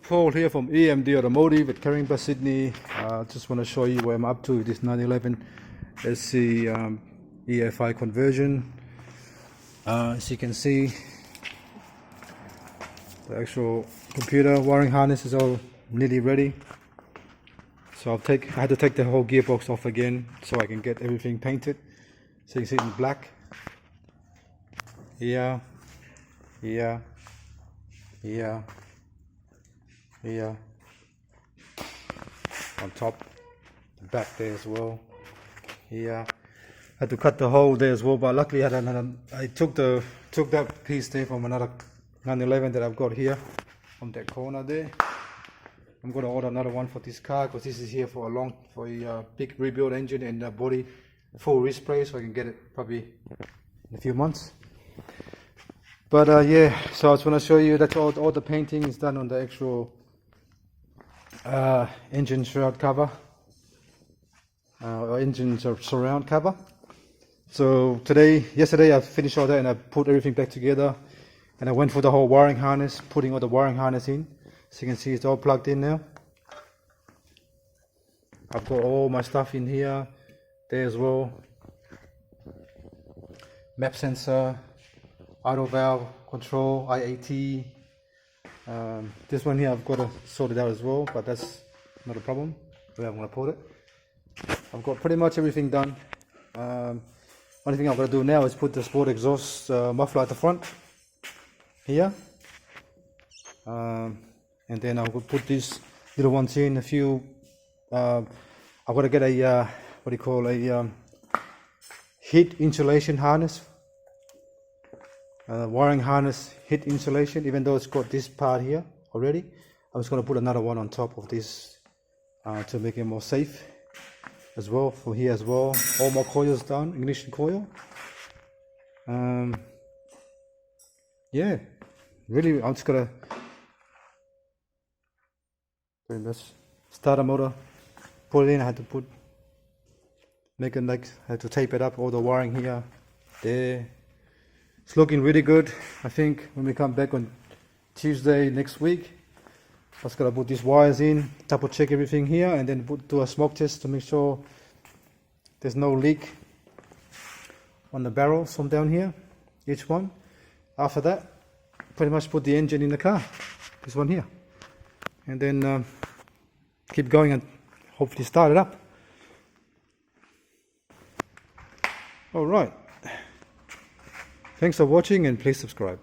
Paul here from EMD Automotive at Carringba, Sydney. Just want to show you where I'm up to with this 911 SC EFI conversion. As you can see, the actual computer wiring harness is all nearly ready. So I had to take the whole gearbox off again so I can get everything painted. So you can see it in black. Here, here, here, here, on top, the back there as well. Here, had to cut the hole there as well, but luckily I took that piece there from another 911 that I've got here, from that corner there. I'm going to order another one for this car because this is here for a big rebuild engine and the body full respray, so I can get it probably in a few months. But yeah, so I just want to show you that all the painting is done on the actual engine shroud cover, or engine surround cover. So yesterday I finished all that and I put everything back together, and I went for the whole wiring harness, putting all the wiring harness in. So you can see it's all plugged in now. I've got all my stuff in here, there as well. Map sensor, auto valve control, IAT. This one here I've got to sort it out as well, but that's not a problem. Where I'm going to put it. I've got pretty much everything done. Only thing I've got to do now is put the sport exhaust muffler at the front here. And then I'll put these little ones in. I've got to get a heat insulation harness, wiring harness heat insulation. Even though it's got this part here already, I'm just going to put another one on top of this to make it more safe as well. For here as well, all my coils done, ignition coil. Yeah, really, I'm just gonna start a motor, pull it in. I had to had to tape it up, all the wiring here, there. It's looking really good. I think when we come back on Tuesday next week, I just gotta put these wires in, double check everything here, and then do a smoke test to make sure there's no leak on the barrels from down here, each one. After that, pretty much put the engine in the car, this one here, and then keep going and hopefully start it up. All right. Thanks for watching and please subscribe.